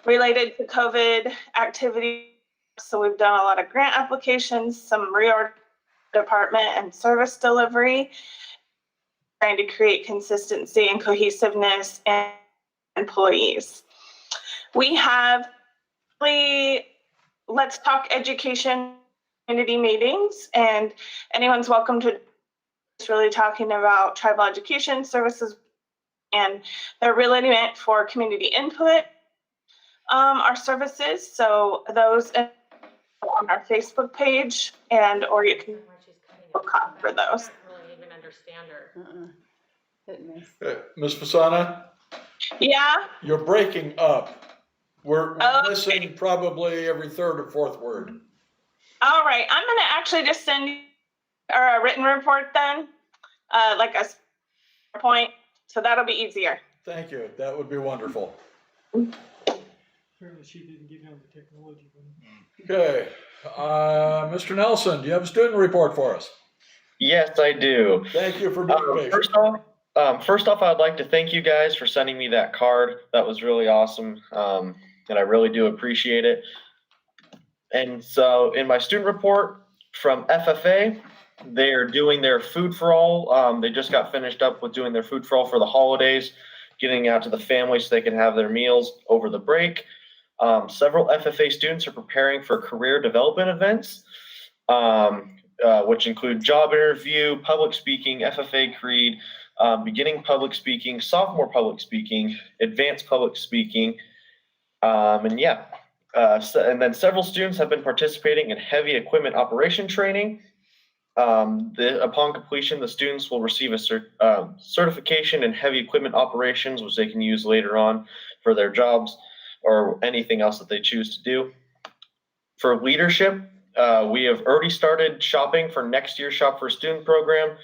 related to COVID activity. So we've done a lot of grant applications, some reorg department and service delivery, trying to create consistency and cohesiveness in employees. We have Let's Talk Education community meetings, and anyone's welcome to. It's really talking about tribal education services, and they're really meant for community input, our services. So those on our Facebook page, or you can look up for those. I don't really even understand her. Hit miss. Ms. Fasana, Yeah. you're breaking up. We're Okay. missing probably every third or fourth word. All right. I'm going to actually just send you a written report then, like a point. So that'll be easier. Thank you. That would be wonderful. Apparently she didn't get on the technology one. Okay. Mr. Nelson, do you have a student report for us? Yes, I do. Thank you for being patient. First off, I'd like to thank you guys for sending me that card. That was really awesome, and I really do appreciate it. And so in my student report from FFA, they're doing their food for all. They just got finished up with doing their food for all for the holidays, getting out to the families so they can have their meals over the break. Several FFA students are preparing for career development events, which include job interview, public speaking, FFA creed, beginning public speaking, sophomore public speaking, advanced public speaking, and then several students have been participating in heavy equipment operation training. Upon completion, the students will receive a certification in heavy equipment operations, which they can use later on for their jobs or anything else that they choose to do. For leadership, we have already started shopping for next year's Shop for a Student program.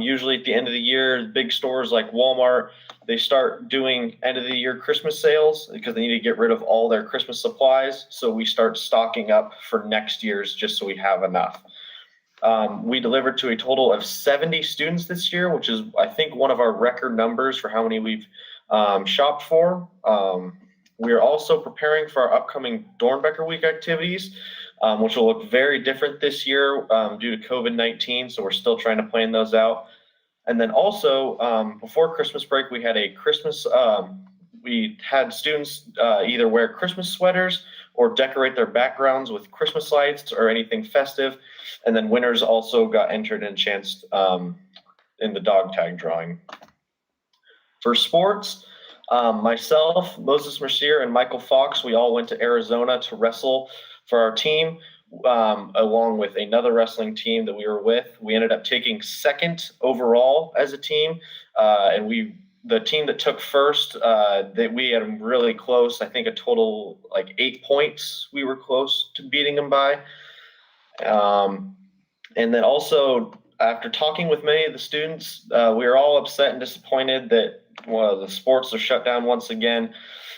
Usually at the end of the year, big stores like Walmart, they start doing end of the year Christmas sales because they need to get rid of all their Christmas supplies. So we start stocking up for next year's just so we have enough. We delivered to a total of 70 students this year, which is, I think, one of our record numbers for how many we've shopped for. We are also preparing for our upcoming Dornbecker Week activities, which will look very different this year due to COVID-19. So we're still trying to plan those out. And then also before Christmas break, we had a Christmas we had students either wear Christmas sweaters or decorate their backgrounds with Christmas lights or anything festive. And then winners also got entered and chanced in the dog tag drawing. For sports, myself, Moses Mercier, and Michael Fox, we all went to Arizona to wrestle for our team, along with another wrestling team that we were with. We ended up taking second overall as a team, and the team that took first, that we had them really close. I think a total like 8 points we were close to beating them by. And then also, after talking with many of the students, we were all upset and disappointed that the sports are shut down once again.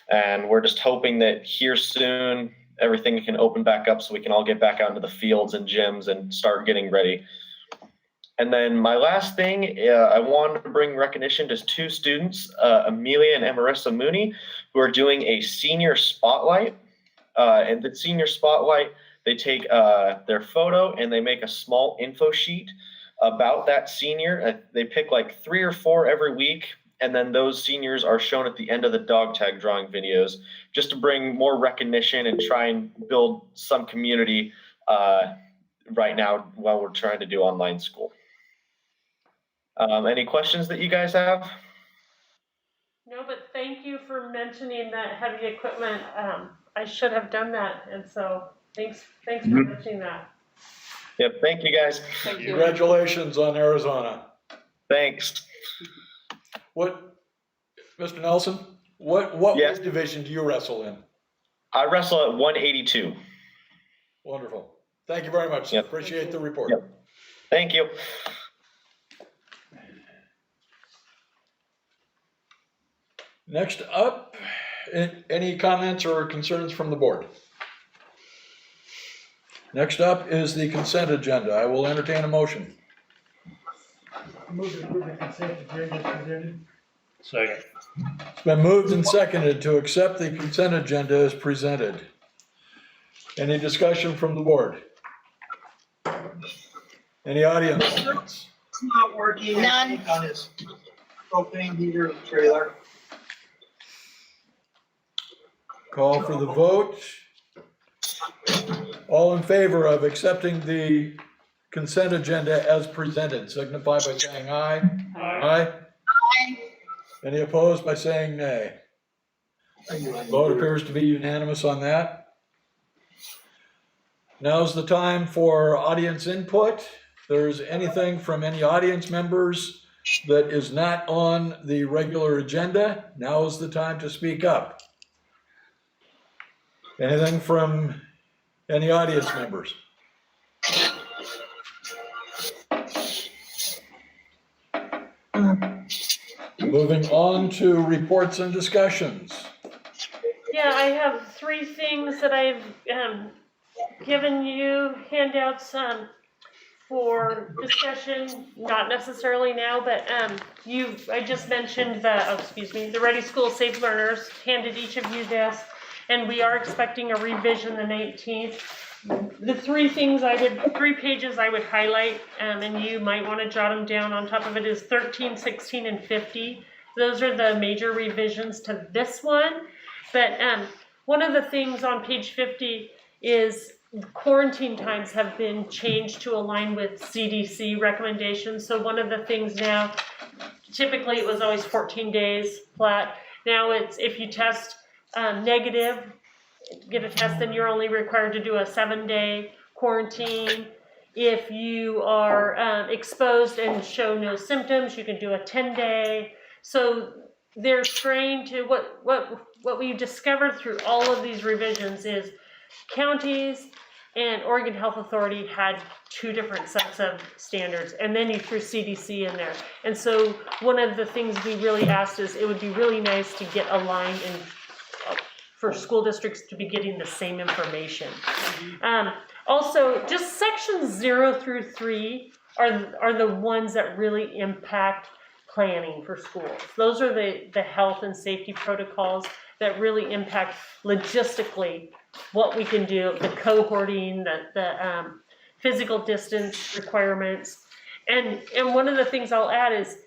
And we're just hoping that here soon, everything can open back up so we can all get back out into the fields and gyms and start getting ready. And then my last thing, I want to bring recognition to 2 students, Amelia and Emarissa Mooney, who are doing a senior spotlight. And the senior spotlight, they take their photo and they make a small info sheet about that senior. They pick like 3 or 4 every week. And then those seniors are shown at the end of the dog tag drawing videos, just to bring more recognition and try and build some community right now while we're trying to do online school. Any questions that you guys have? No, but thank you for mentioning that heavy equipment. I should have done that, and so thanks for mentioning that. Yep, thank you guys. Thank you. Congratulations on Arizona. Thanks. What, Mr. Nelson, what Yes. weight division do you wrestle in? I wrestle at 182. Wonderful. Thank you very much. Yep. Appreciate the report. Yep. Thank you. Next up, any comments or concerns from the board? Next up is the consent agenda. I will entertain a motion. Move to approve the consent agenda as presented. Second. It's been moved and seconded to accept the consent agenda as presented. Any discussion from the board? Any audience comments? It's not working. None. On his propane heater trailer. Call for the vote. All in favor of accepting the consent agenda as presented, signify by saying aye. Aye. Aye. Any opposed by saying nay? Vote appears to be unanimous on that. Now's the time for audience input. If there's anything from any audience members that is not on the regular agenda, now is the time to speak up. Anything from any audience members? Moving on to reports and discussions. Yeah, I have 3 things that I've given you, handouts for discussion, not necessarily now, but I just mentioned the Ready School Safe Learners, handed each of you this, and we are expecting a revision the 19th. The 3 pages I would highlight, and you might want to jot them down on top of it, is 13, 16, and 50. Those are the major revisions to this one. But one of the things on page 50 is quarantine times have been changed to align with CDC recommendations. So one of the things now, typically it was always 14 days flat. Now it's if you test negative, get a test, then you're only required to do a 7-day quarantine. If you are exposed and show no symptoms, you can do a 10-day. So they're trying to, what we've discovered through all of these revisions is counties and Oregon Health Authority had 2 different sets of standards, and then you threw CDC in there. And so one of the things we really asked is it would be really nice to get aligned and for school districts to be getting the same information. Also, just sections 0 through 3 are the ones that really impact planning for schools. Those are the health and safety protocols that really impact logistically what we can do, the cohorting, the physical distance requirements. And one of the things I'll add is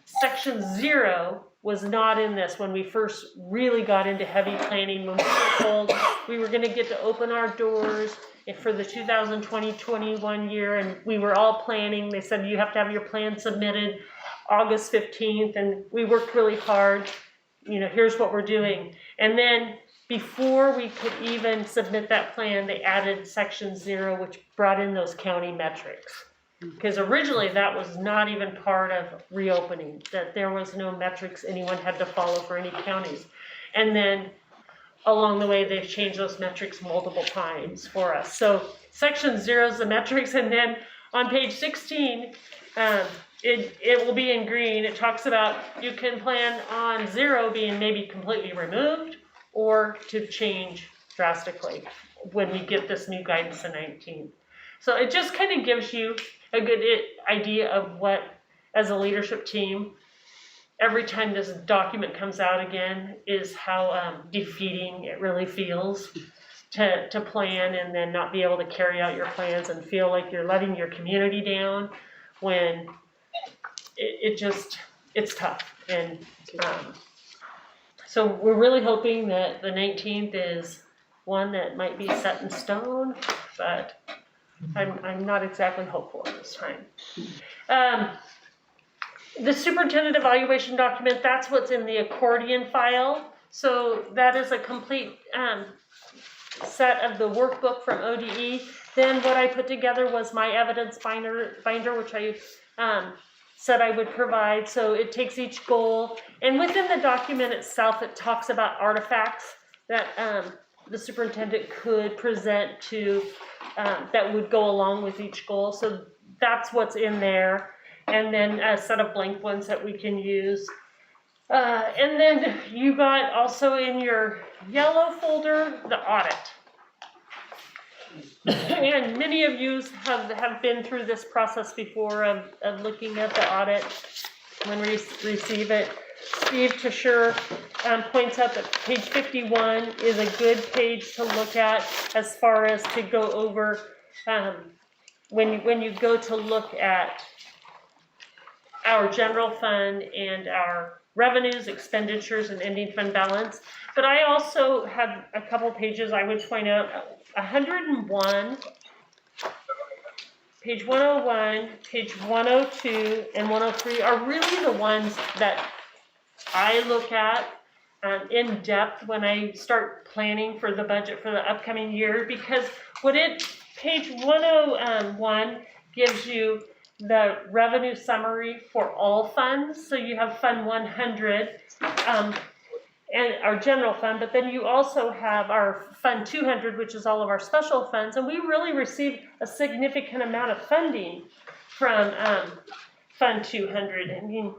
section 0 was not in this when we first really got into heavy planning, when we were told we were gonna get to open our doors for the 2020-21 year, and we were all planning. They said you have to have your plan submitted August 15th, and we worked really hard. You know, here's what we're doing. And then before we could even submit that plan, they added section 0, which brought in those county metrics. Because originally that was not even part of reopening, that there was no metrics anyone had to follow for any counties. And then along the way, they've changed those metrics multiple times for us. So section 0 is the metrics, and then on page 16, it will be in green. It talks about you can plan on 0 being maybe completely removed or to change drastically when we get this new guidance in 19. So it just kind of gives you a good idea of what, as a leadership team, every time this document comes out again, is how defeating it really feels to plan and then not be able to carry out your plans and feel like you're letting your community down when it's tough. And so we're really hoping that the 19th is one that might be set in stone, but I'm not exactly hopeful at this time. The superintendent evaluation document, that's what's in the accordion file. So that is a complete set of the workbook from ODE. Then what I put together was my evidence binder which I said I would provide. So it takes each goal, and within the document itself, it talks about artifacts that the superintendent could present to that would go along with each goal. So that's what's in there. And then a set of blank ones that we can use. And then you got also in your yellow folder, the audit. And many of you have been through this process before of looking at the audit when we receive it. Steve Tasher points out that page 51 is a good page to look at as far as to go over when you go to look at our general fund and our revenues, expenditures, and ending fund balance. But I also have a couple pages I would point out. 101, page 101, page 102, and 103 are really the ones that I look at in depth when I start planning for the budget for the upcoming year, because page 101 gives you the revenue summary for all funds. So you have Fund 100 and our general fund, but then you also have our Fund 200, which is all of our special funds. And we really received a significant amount of funding from Fund 200. I mean,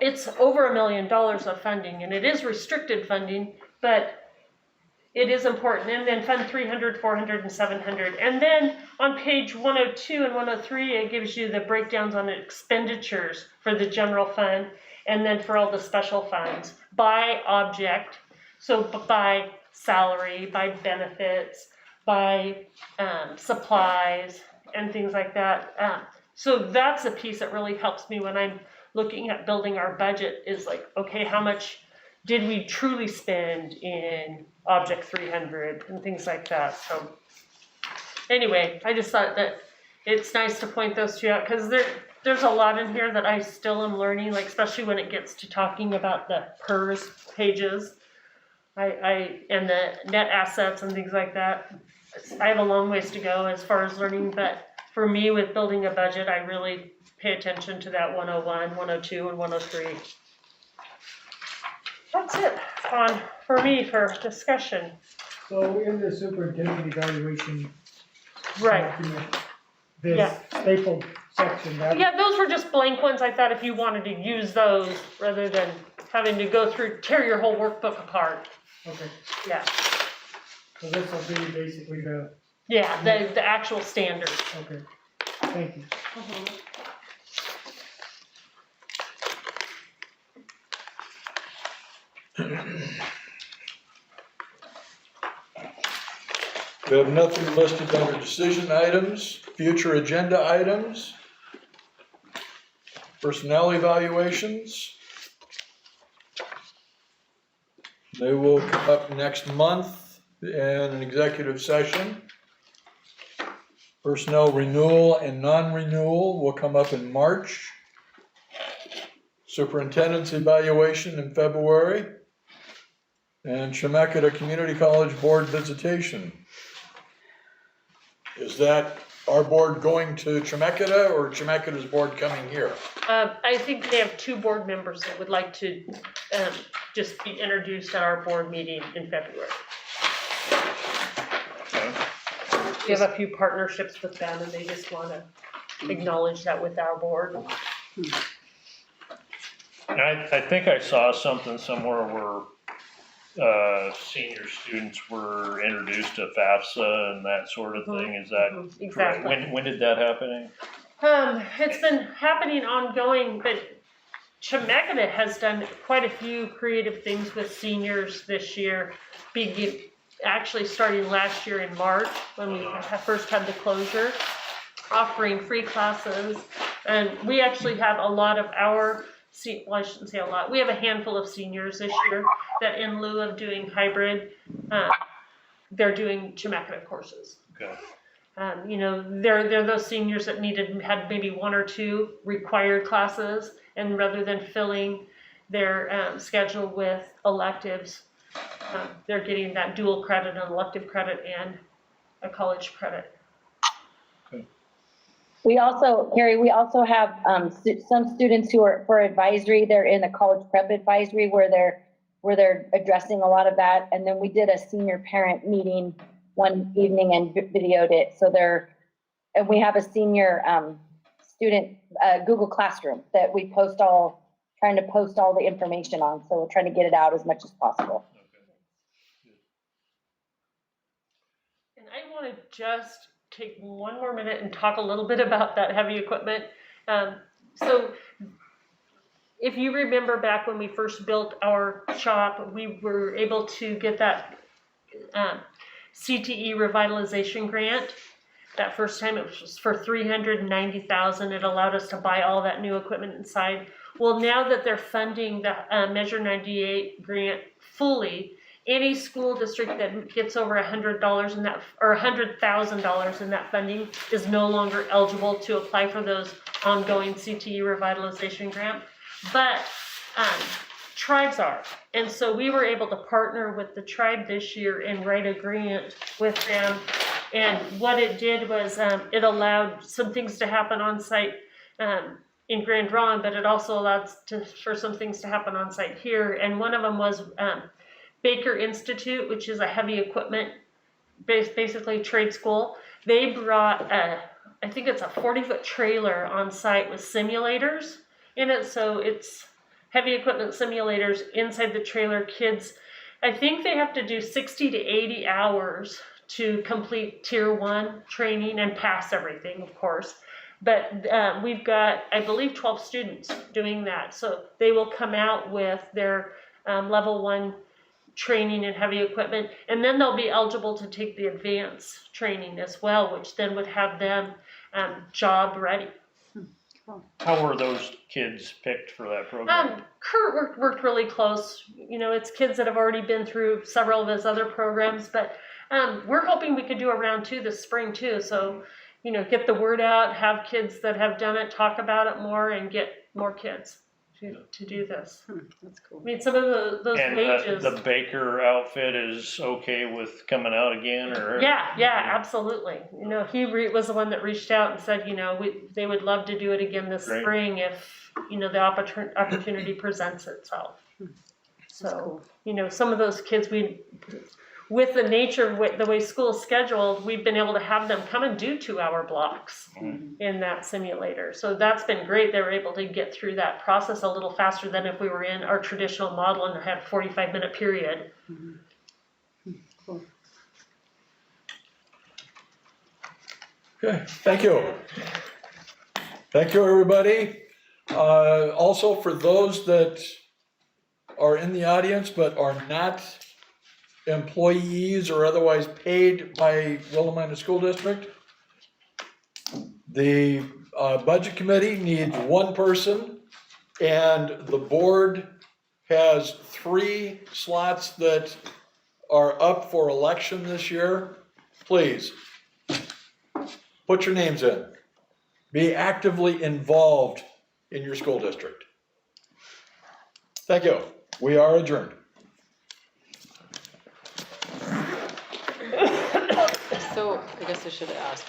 it's over $1 million of funding, and it is restricted funding, but it is important. And then Fund 300, 400, and 700. And then on page 102 and 103, it gives you the breakdowns on expenditures for the general fund, and then for all the special funds by object. So by salary, by benefits, by supplies, and things like that. So that's a piece that really helps me when I'm looking at building our budget, is like, okay, how much did we truly spend in Object 300 and things like that. So anyway, I just thought that it's nice to point those two out, because there's a lot in here that I still am learning, like especially when it gets to talking about the PERS pages and the net assets and things like that. I have a long ways to go as far as learning, but for me with building a budget, I really pay attention to that 101, 102, and 103. That's it for me for discussion. So in the superintendent evaluation document, this Yeah. stapled section, that. Yeah, those were just blank ones. I thought if you wanted to use those rather than having to go through, tear your whole workbook apart. Okay, Yeah, so this will be basically the, the actual standard. okay, thank you. We have nothing listed under decision items, future agenda items, personnel evaluations. They will come up next month in an executive session. Personnel renewal and non-renewal will come up in March. Superintendent's evaluation in February. And Chemeketa Community College Board visitation. Is that our board going to Chemeketa or Chemeketa's board coming here? I think they have 2 board members that would like to just be introduced at our board meeting in February. We have a few partnerships with them and they just want to acknowledge that with our board. And I think I saw something somewhere where senior students were introduced to FAFSA and that sort of thing. Is that Exactly. correct? When did that happen? It's been happening ongoing, but Chemeketa has done quite a few creative things with seniors this year, actually starting last year in March when we first had the closure, offering free classes. And we actually have a lot of our, well, I shouldn't say a lot, we have a handful of seniors this year that in lieu of doing hybrid, they're doing Chemeketa courses. Okay. You know, they're those seniors that had maybe 1 or 2 required classes, and rather than filling their schedule with electives, they're getting that dual credit, an elective credit and a college credit. We also, Carrie, we also have some students who are for advisory. They're in the college prep advisory where they're addressing a lot of that. And then we did a senior parent meeting one evening and videoed it. So and we have a senior student Google Classroom that we trying to post all the information on. So we're trying to get it out as much as possible. And I want to just take one more minute and talk a little bit about that heavy equipment. So if you remember back when we first built our shop, we were able to get that CTE revitalization grant. That first time it was for $390,000. It allowed us to buy all that new equipment inside. Well, now that they're funding the Measure 98 grant fully, any school district that gets over $100 in that, or $100,000 in that funding, is no longer eligible to apply for those ongoing CTE revitalization grant. But tribes are, and so we were able to partner with the tribe this year and write a grant with them. And what it did was it allowed some things to happen on site in Grand Ronde, but it also allowed for some things to happen on site here. And one of them was Baker Institute, which is a heavy equipment, basically trade school. They brought, I think it's a 40-foot trailer on site with simulators in it. So it's heavy equipment simulators inside the trailer. Kids, I think they have to do 60 to 80 hours to complete Tier 1 training and pass everything, of course. But we've got, I believe, 12 students doing that. So they will come out with their level 1 training in heavy equipment, and then they'll be eligible to take the advanced training as well, which then would have them job ready. How were those kids picked for that program? Kurt worked really close. You know, it's kids that have already been through several of his other programs, but we're hoping we could do a round 2 this spring too. So, you know, get the word out, have kids that have done it talk about it more, and get more kids to do this. That's cool. I mean, some of those And wages. the Baker outfit is okay with coming out again, or? Yeah, absolutely. You know, he was the one that reached out and said, you know, they would love to do it again this Great. spring if, you know, the opportunity presents itself. So, cool. you know, some of those kids, with the nature of the way school's scheduled, we've been able to have them come and do 2-hour blocks in that simulator. So that's been great. They were able to get through that process a little faster than if we were in our traditional model and had a 45-minute period. Cool. Okay, thank you. Thank you, everybody. Also, for those that are in the audience but are not employees or otherwise paid by Willamina School District, the budget committee needs 1 person, and the board has 3 slots that are up for election this year, please put your names in. Be actively involved in your school district. Thank you. We are adjourned. So I guess I should have asked